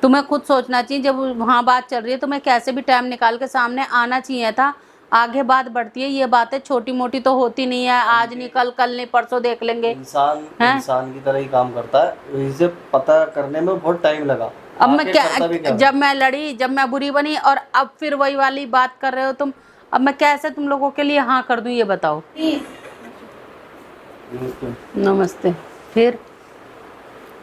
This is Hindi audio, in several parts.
तुम्हें खुद सोचना चाहिए, जब वहाँ बात चल रही है तुम्हें कैसे भी टाइम निकाल के सामने आना चाहिए था। आगे बात बढ़ती है, ये बातें छोटी मोटी तो होती नहीं है, आज नहीं कल नहीं परसों देख लेंगे। इंसान हैं? इंसान की तरह ही काम करता है, इसे पता करने में बहुत टाइम लगा। अब मैं आखिर करता भी क्या, क्या जब मैं लड़ी, जब मैं बुरी बनी और अब फिर वही वाली बात कर रहे हो तुम। अब मैं कैसे तुम लोगों के लिए हाँ कर दूं, ये बताओ। नमस्ते। फिर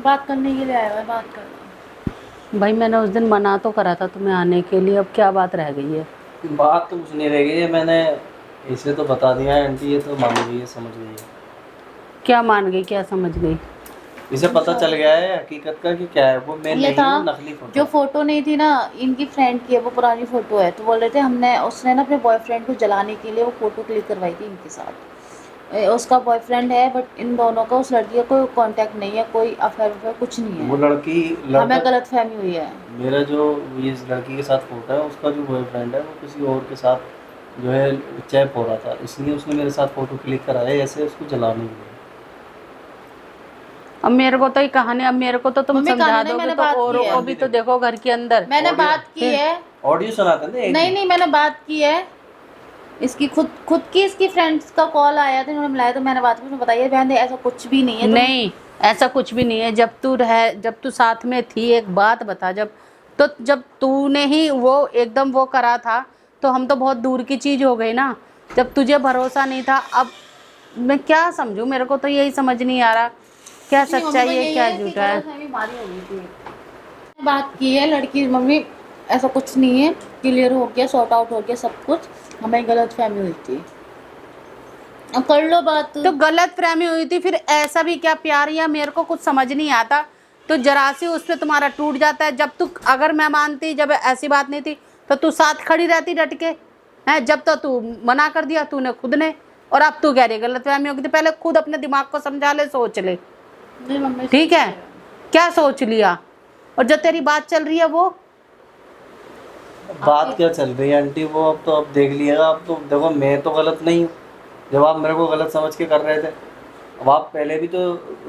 बात करने के लिए आया हुआ है, बात करना। भाई मैंने उस दिन मना तो करा था तुम्हें आने के लिए, अब क्या बात रह गई है? बात तो कुछ नहीं रह गई है, मैंने इसे तो बता दिया है आंटी, ये तो मान गई है, समझ गई है। क्या मान गई, क्या समझ गई? इसे पता चल गया है हकीकत का कि क्या है, वो मैं ये नहीं था हूँ, नकली फोटो। जो फोटो नहीं थी ना, इनकी फ्रेंड की है, वो पुरानी फोटो है। तो बोल रहे थे हमने, उसने ना अपने बॉयफ्रेंड को जलाने के लिए वो फोटो क्लिक करवाई थी इनके साथ। उसका बॉयफ्रेंड है, बट इन दोनों का, उस लड़की का कोई कांटेक्ट नहीं है, कोई अफेयर कुछ नहीं वो है। लड़का हमें गलतफहमी हुई है। मेरा जो इस लड़की के साथ फोटो है, उसका जो बॉयफ्रेंड है वो किसी और के साथ जो है चैप हो रहा था, इसलिए उसने मेरे साथ फोटो क्लिक कराया, ऐसे उसको जलाने के लिए। अब मेरे को तो ये कहानी, अब मेरे को तो तुम मम्मी समझा कहानी दोगे मैंने तो बात औरों की है। को भी तो देखो घर के अंदर। मैंने बात की है। ऑडियो सुनाते ना एक नहीं, मैंने बात की है। इसकी खुद की इसकी फ्रेंड्स का कॉल आया था, उन्होंने मिलाया, तो मैंने बात की, बताइए बहन दे, ऐसा कुछ भी नहीं है। नहीं, ऐसा कुछ भी नहीं है। जब तू साथ में थी, एक बात बता, जब तूने ही वो एकदम वो करा था तो हम तो बहुत दूर की चीज हो गई ना। जब तुझे भरोसा नहीं था, अब मैं क्या समझूं? मेरे को तो यही समझ नहीं आ रहा क्या सच्चाई है क्या झूठा है। बात की है लड़की, मम्मी ऐसा कुछ नहीं है, क्लियर हो गया, सॉर्ट आउट हो गया सब कुछ, हमें गलतफहमी हुई थी। अब कर लो बात। तो गलतफहमी हुई थी, फिर ऐसा भी क्या प्यार, या मेरे को कुछ समझ नहीं आता। तो जरा सी उस पे तुम्हारा टूट जाता है। जब तू, अगर मैं मानती, जब ऐसी बात नहीं थी तो तू साथ खड़ी रहती डट के, है? जब तो तू मना कर दिया तूने खुद ने, और अब तू कह रही गलतफहमी हो गई। तो पहले खुद अपने दिमाग को समझा ले, सोच ले। नहीं मम्मी, ठीक है, क्या सोच लिया? और जो तेरी बात चल रही है वो बात क्या चल रही है आंटी, वो अब देख लिएगा। अब तो देखो, मैं तो गलत नहीं हूँ, जब आप मेरे को गलत समझ के कर रहे थे। अब आप पहले भी तो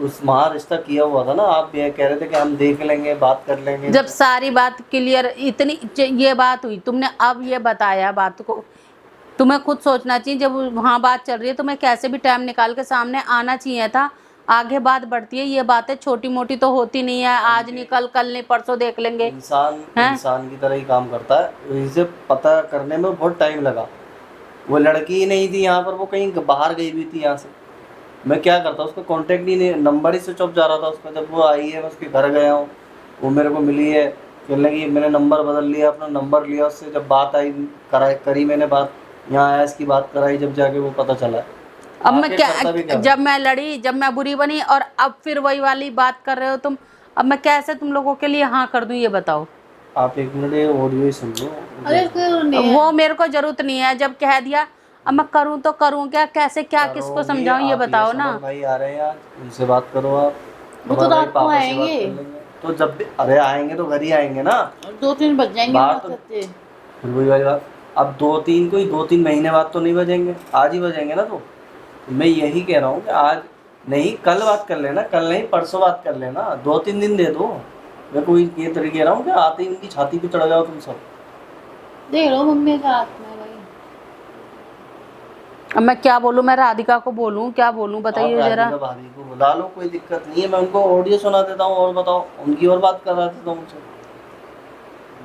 उस महा रिश्ता किया हुआ था ना, आप ये कह रहे थे कि हम देख लेंगे, बात कर लेंगे। जब सारी बात क्लियर, इतनी ये बात हुई, तुमने अब ये बताया बात को, तुम्हें खुद सोचना चाहिए, जब वहाँ बात चल रही है तुम्हें कैसे भी टाइम निकाल के सामने आना चाहिए था। आगे बात बढ़ती है, ये बातें छोटी मोटी तो होती नहीं है, आज नहीं कल नहीं परसों देख लेंगे। इंसान की तरह ही काम करता है, इसे पता करने में बहुत टाइम लगा। वो लड़की ही नहीं थी यहाँ पर, वो कहीं बाहर गई हुई थी यहाँ से। मैं क्या करता, उसका कांटेक्ट ही नहीं, नंबर ही स्विच ऑफ जा रहा था उसका। जब वो आई है, मैं उसके घर गया हूँ, वो मेरे को मिली है, कहने लगी मैंने नंबर बदल लिया, अपना नंबर लिया उससे। जब बात आई, करी मैंने बात, यहाँ आया, इसकी बात कराई, जब जाके वो पता चला। अब मैं क्या, जब मैं लड़ी, जब मैं बुरी बनी और अब फिर वही वाली बात कर रहे हो तुम। अब मैं कैसे तुम लोगों के लिए हाँ कर दूं, ये बताओ। आप एक मिनट ऑडियो ही सुन लो। अरे वो मेरे को जरूरत नहीं है, जब कह दिया। अब मैं करूं तो करूं क्या, कैसे, क्या, किसको समझाऊं, ये बताओ ना। भाई आ रहे हैं आज, उनसे बात करो आप। वो तो रात को आएंगे, तो जब भी अरे आएंगे तो घर ही आएंगे ना। 2-3 बज जाएंगे बात तो फिर वही वाली बात। अब 2-3 महीने बाद तो नहीं बजेंगे, आज ही बजेंगे ना। तो मैं यही कह रहा हूँ कि आज नहीं कल बात कर लेना, कल नहीं परसों बात कर लेना, 2-3 दिन दे दो। मैं कोई ये तरीके कह रहा हूँ कि आते ही उनकी छाती पे चढ़ जाओ तुम सब। देख लो मम्मी का हाथ में भाई। अब मैं क्या बोलूं, मैं राधिका को बोलूं, क्या बोलूं, बताइए जरा। भाभी को बुला लो, कोई दिक्कत नहीं है, मैं उनको ऑडियो सुना देता हूँ और बताओ, उनकी और बात करा देता हूँ उनसे।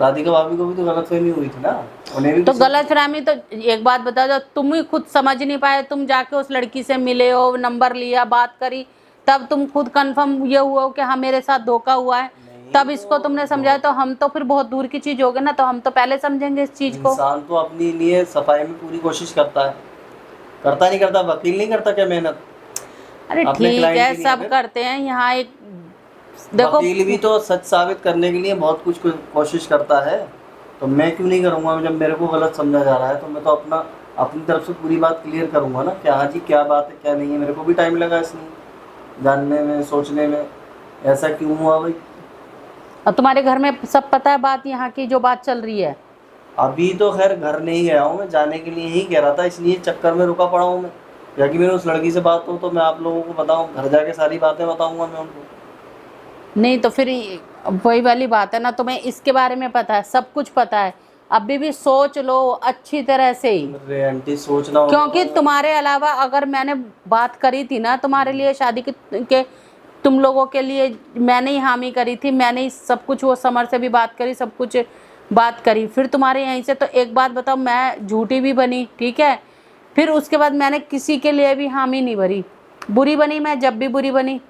राधिका भाभी को भी तो गलतफहमी हुई थी ना, उन्हें भी तो गलतफहमी तो एक बात बता दो, तुम ही खुद समझ नहीं पाए, तुम जाके उस लड़की से मिले हो, नंबर लिया, बात करी, तब तुम खुद कंफर्म ये हुआ हो कि हाँ मेरे साथ धोखा हुआ है, तब इसको तुमने समझाया। तो हम तो फिर बहुत दूर की चीज हो गई ना, तो हम तो पहले समझेंगे इस चीज को। इंसान तो अपने लिए सफाई में पूरी कोशिश करता है, करता नहीं करता, वकील नहीं करता क्या मेहनत? अरे ठीक है, सब करते हैं यहाँ। एक देखो, वकील भी तो सच साबित करने के लिए बहुत कुछ कोशिश करता है, तो मैं क्यों नहीं करूँगा? जब मेरे को गलत समझा जा रहा है तो मैं तो अपनी तरफ से पूरी बात क्लियर करूँगा ना, क्या हाँ जी क्या बात है क्या नहीं है। मेरे को भी टाइम लगा इसमें जानने में, सोचने में, ऐसा क्यों हुआ भाई। और तुम्हारे घर में सब पता है बात, यहाँ की जो बात चल रही है? अभी तो खैर घर नहीं गया हूँ मैं, जाने के लिए ही कह रहा था, इसलिए चक्कर में रुका पड़ा हूँ मैं। या कि मेरे उस लड़की से बात हो तो मैं आप लोगों को बताऊँ, घर जाके सारी बातें बताऊँगा मैं उनको। नहीं तो फिर वही वाली बात है ना, तुम्हें इसके बारे में पता है, सब कुछ पता है, अभी भी सोच लो अच्छी तरह से ही, अरे आंटी सोचना होगा क्योंकि तुम्हारे अलावा अगर मैंने बात करी थी ना तुम्हारे लिए शादी के तुम लोगों के लिए, मैंने ही हामी करी थी, मैंने ही सब कुछ, वो समर से भी बात करी, सब कुछ बात करी, फिर तुम्हारे यहीं से, तो एक बात बताओ, मैं झूठी भी बनी, ठीक है, फिर उसके बाद मैंने किसी के लिए भी हामी नहीं भरी, बुरी बनी मैं जब भी बुरी बनी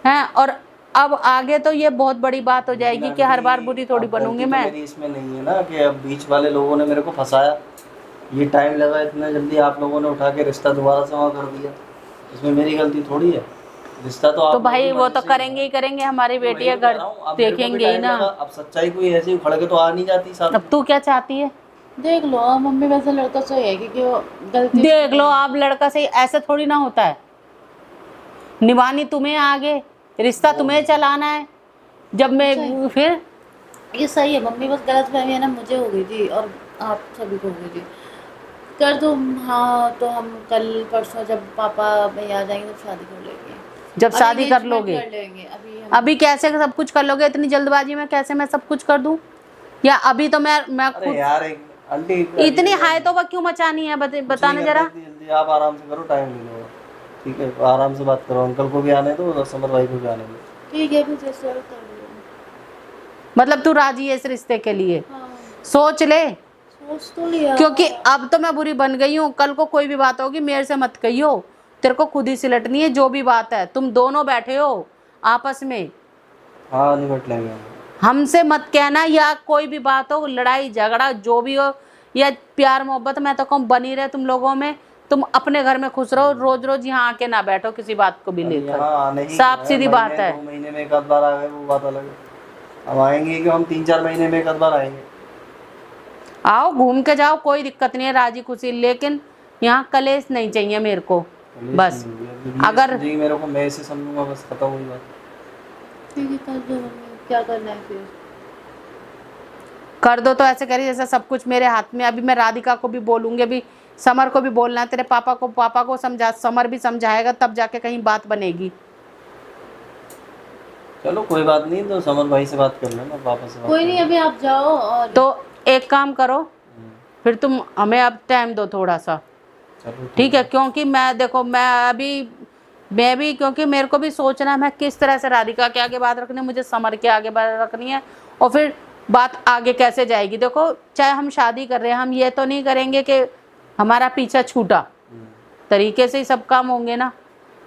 हैं, और अब आगे तो ये बहुत बड़ी बात हो जाएगी कि हर बार बुरी थोड़ी अब बनूंगी गलती तो मैं। मेरी इसमें नहीं है ना कि अब बीच वाले लोगों ने मेरे को फंसाया, ये टाइम लगा इतना जल्दी, आप लोगों ने उठा के रिश्ता दोबारा से वहाँ कर दिया, इसमें मेरी गलती थोड़ी है, रिश्ता तो आप तो भाई लोगों की वो मर्जी तो से करेंगे ही करेंगे, हमारी तो वही बेटियां तो कह घर रहा हूँ, अब मेरे को भी देखेंगे ही टाइम ना। लगा, अब सच्चाई कोई ऐसी उखड़ के तो आ नहीं जाती साथ अब तू क्या चाहती है? देख लो मम्मी, वैसे लड़का सही है क्योंकि वो गलती देख लो आप, लड़का सही ऐसे थोड़ी ना होता है, निभानी तुम्हें आगे, रिश्ता तुम्हें चलाना है, जब मैं फिर ये सही है मम्मी, बस गलतफहमी है ना मुझे हो गई थी और आप सभी को हो गई थी। कर दो हाँ, तो हम कल परसों जब पापा भैया आ जाएंगे तब शादी कर लेंगे। जब अभी शादी कर engagement लोगे, कर लेंगे अभी अभी कैसे सब कुछ कर लोगे? इतनी जल्दबाजी में कैसे मैं सब कुछ कर दूं? या अभी तो मैं अरे खुद यार एक आंटी इतनी हाय तो क्यों मचानी है, बताने जल्दी जरा। जल्दी आप आराम से करो, टाइम ले लो, ठीक है, आराम से बात करो, अंकल को भी आने दो और समर भाई को भी आने दो। ठीक है फिर जैसे और कर लो। मतलब तू राजी है इस रिश्ते के लिए? हाँ सोच ले, सोच तो लिया, क्योंकि अब तो मैं बुरी बन गई हूँ, कल को कोई भी बात होगी मेरे से मत कहियो, तेरे को खुद ही सिलटनी है जो भी बात है, तुम दोनों बैठे हो आपस में, हाँ निपट लेंगे हम। हमसे मत कहना, या कोई भी बात हो, लड़ाई झगड़ा जो भी हो, या प्यार मोहब्बत, मैं तो कहूँ बनी रहे तुम लोगों में, तुम अपने घर में खुश रहो, रोज रोज यहाँ आके ना बैठो किसी बात को भी अरे लेकर, यहाँ आने ही साफ है, सीधी बात है। 2 महीने में एक आध बार आ गए वो बात अलग है, अब आएंगे कि हम 3-4 महीने में एक आध बार आएंगे। आओ घूम के जाओ, कोई दिक्कत नहीं है, राजी खुशी, लेकिन यहाँ कलेश नहीं चाहिए मेरे को, बस। अगर मेरे को मैं से समझूंगा, बस खत्म हुई बात। ठीक है कर दो मम्मी, क्या करना है फिर? कर दो तो ऐसे करिए जैसा सब कुछ मेरे हाथ में। अभी मैं राधिका को भी बोलूंगी, अभी समर को भी बोलना है, तेरे पापा को समझा, समर भी समझाएगा, तब जाके कहीं बात बनेगी। चलो कोई बात नहीं, तो समर भाई से बात कर लेना, पापा से बात कोई नहीं, अभी आप जाओ और तो एक काम करो, फिर तुम हमें अब टाइम दो थोड़ा सा, चलो ठीक है, क्योंकि मैं देखो मैं भी क्योंकि मेरे को भी सोचना है मैं किस तरह से राधिका के आगे बात रखनी है, मुझे समर के आगे बात रखनी है, और फिर बात आगे कैसे जाएगी। देखो चाहे हम शादी कर रहे हैं, हम ये तो नहीं करेंगे कि हमारा पीछा छूटा, तरीके से ही सब काम होंगे ना,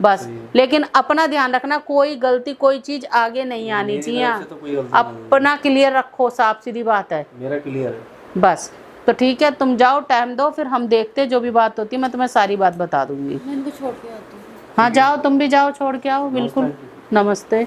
बस। लेकिन अपना ध्यान रखना, कोई गलती कोई चीज आगे नहीं आनी मेरी चाहिए, तरफ से तो कोई गलती नहीं है। अपना क्लियर रखो, साफ सीधी बात है, मेरा क्लियर है। बस। तो ठीक है, तुम जाओ, टाइम दो, फिर हम देखते हैं, जो भी बात होती है मैं तुम्हें सारी बात बता दूंगी। मैं इनको छोड़ के आती हूँ। हाँ जाओ, तुम भी जाओ, छोड़ के आओ, बिल्कुल। नमस्ते।